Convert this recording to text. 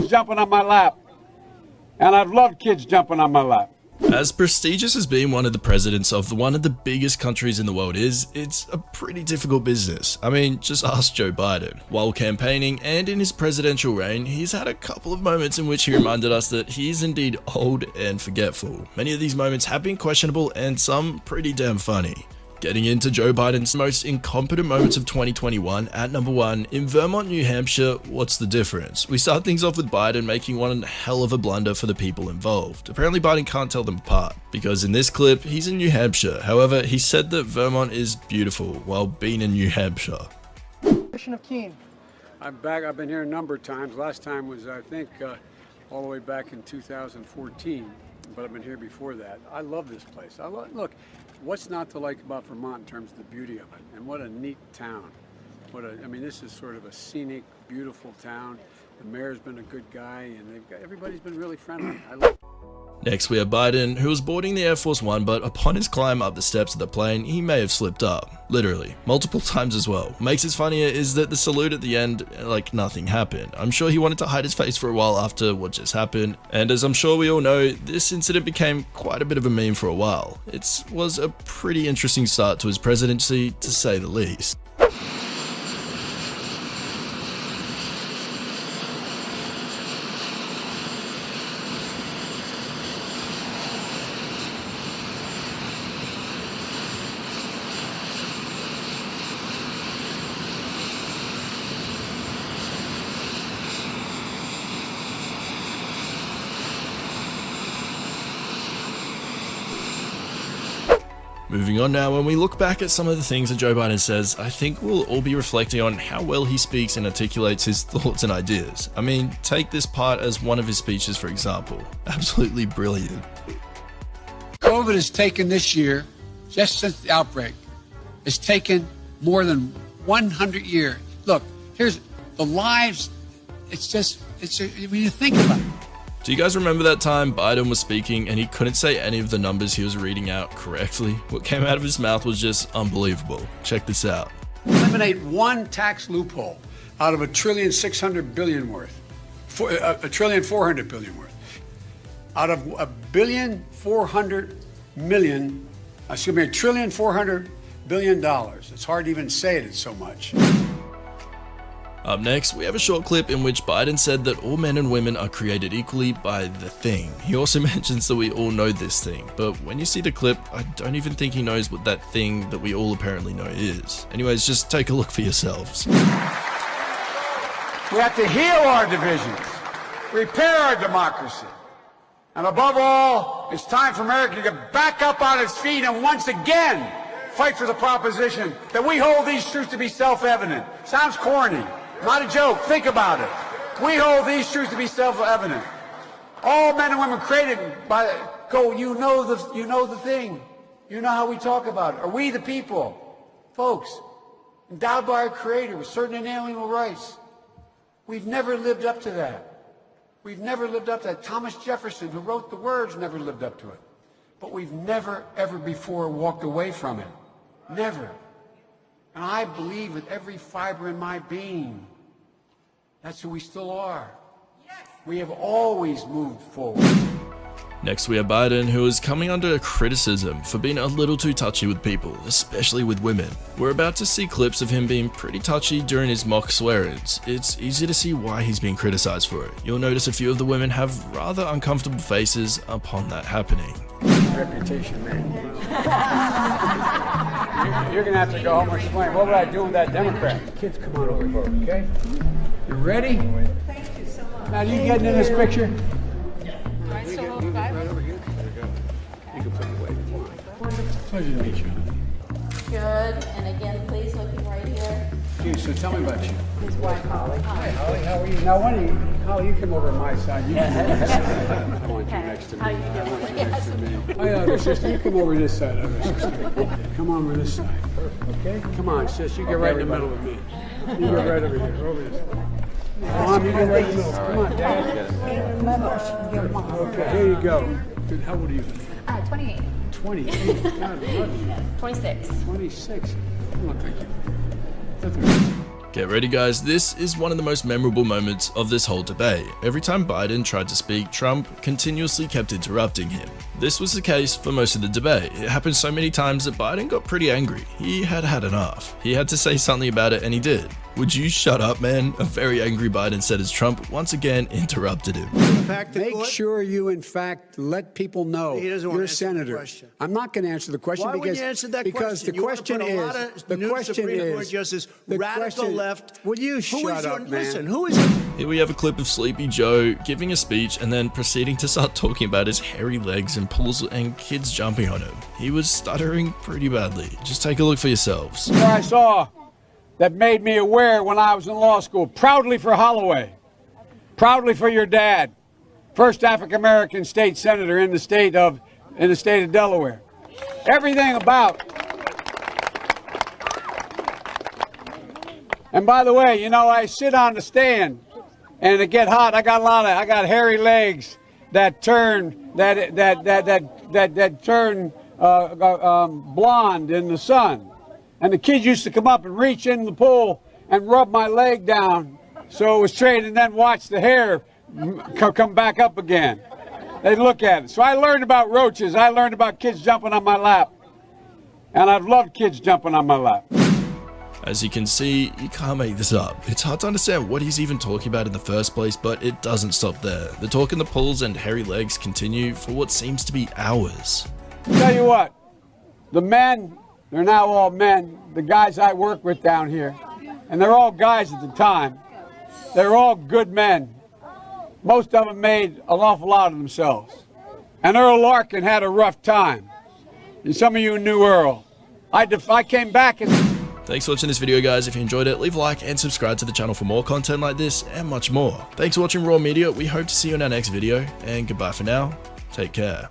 jumping on my lap. And I've loved kids jumping on my lap. As prestigious as being one of the presidents of one of the biggest countries in the world is, it's a pretty difficult business. I mean, just ask Joe Biden. While campaigning and in his presidential reign, he's had a couple of moments in which he reminded us that he is indeed old and forgetful. Many of these moments have been questionable and some pretty damn funny. Getting into Joe Biden's most incompetent moments of 2021, at number 1, in Vermont, New Hampshire, what's the difference? We start things off with Biden making one hell of a blunder for the people involved. Apparently Biden can't tell them apart, because in this clip, he's in New Hampshire. However, he said that Vermont is beautiful while being in New Hampshire. Of Keene. I'm back. I've been here a number of times. Last time was, I think, all the way back in 2014, but I've been here before that. I love this place. Look, what's not to like about Vermont in terms of the beauty of it? And what a neat town. I mean, this is sort of a scenic, beautiful town. The mayor's been a good guy, and everybody's been really friendly. Next, we have Biden, who was boarding the Air Force One, but upon his climb up the steps of the plane, he may have slipped up. Literally. Multiple times as well. What makes it funnier is that the salute at the end, like nothing happened. I'm sure he wanted to hide his face for a while after what just happened, and as I'm sure we all know, this incident became quite a bit of a meme for a while. It was a pretty interesting start to his presidency, to say the least. Moving on now, when we look back at some of the things that Joe Biden says, I think we'll all be reflecting on how well he speaks and articulates his thoughts and ideas. I mean, take this part as one of his speeches, for example. Absolutely brilliant. COVID has taken this year, just since the outbreak, has taken more than 100 years. Look, here's the lives, when you think about it. Do you guys remember that time Biden was speaking and he couldn't say any of the numbers he was reading out correctly? What came out of his mouth was just unbelievable. Check this out. Eliminate one tax loophole out of $1.6 trillion worth. $1.4 trillion worth. Out of $1.4 billion, $1.4 billion. It's hard to even say it, it's so much. Up next, we have a short clip in which Biden said that all men and women are created equally by the thing. He also mentions that we all know this thing, but when you see the clip, I don't even think he knows what that thing that we all apparently know is. Anyways, just take a look for yourselves. We have to heal our divisions, repair our democracy, and above all, it's time for America to get back up on its feet and once again fight for the proposition that we hold these truths to be self-evident. Sounds corny. Not a joke. Think about it. We hold these truths to be self-evident. All men and women created by you know the thing. You know how we talk about it. Are we the people, folks, endowed by our Creator with certain inalienable rights? We've never lived up to that. We've never lived up to that. Thomas Jefferson, who wrote the words, never lived up to it. But we've never, ever before walked away from it. Never. And I believe with every fiber in my being, that's who we still are. We have always moved forward. Next, we have Biden, who is coming under criticism for being a little too touchy with people, especially with women. We're about to see clips of him being pretty touchy during his mock swear-ins. It's easy to see why he's being criticized for it. You'll notice a few of the women have rather uncomfortable faces upon that happening. Reputation, man. You're going to have to go home and explain. What would I do with that Democrat? Kids, come on over here, okay? You ready? Thank you so much. Now, you getting in this picture? Do I still hold five? Right over here. You can put it away. Come on. Pleasure to meet you. Good. And again, please looking right here. Okay, so tell me about you. His wife, Holly. Hi, Holly. How are you? Now, Holly, you come over to my side. You come over this side. I want you next to me. How you doing? I want you next to me. Hi, other sister. You come over this side, other sister. Come on over this side. Okay? Come on, sis. You get right in the middle with me. You go right over here. Over this way. Mom, you get right in the middle. Come on, Dad. Okay, here you go. Good. How old are you? 28. 28. God, I love you. 26. 26. You look like you. Get ready guys, this is one of the most memorable moments of this whole debate. Every time Biden tried to speak, Trump continuously kept interrupting him. This was the case for most of the debate. It happened so many times that Biden got pretty angry. He had had enough. He had to say something about it and he did. "Would you shut up, man?" a very angry Biden said as Trump once again interrupted him. Make sure you, in fact, let people know you're a senator. I'm not going to answer the question because the question is radical left. Will you shut up, man? Listen, who is Here we have a clip of Sleepy Joe giving a speech and then proceeding to start talking about his hairy legs and pulls and kids jumping on him. He was stuttering pretty badly. Just take a look for yourselves. I saw that made me aware when I was in law school. Proudly for Holloway. Proudly for your dad. First African-American state senator in the state of Delaware. Everything about. And by the way, you know, I sit on the stand and it get hot. I got hairy legs that turn blonde in the sun. And the kids used to come up and reach in the pool and rub my leg down so it was straight and then watch the hair come back up again. They'd look at it. So I learned about roaches. I learned about kids jumping on my lap. And I've loved kids jumping on my lap. As you can see, you can't make this up. It's hard to understand what he's even talking about in the first place, but it doesn't stop there. The talk and the pulls and hairy legs continue for what seems to be hours. Tell you what, the men, they're now all men, the guys I work with down here, and they're all guys at the time. They're all good men. Most of them made an awful lot of themselves. And Earl Larkin had a rough time. And some of you knew Earl. I came back and... Thanks for watching this video guys. If you enjoyed it, leave a like and subscribe to the channel for more content like this and much more. Thanks for watching Raw Media. We hope to see you in our next video, and goodbye for now. Take care.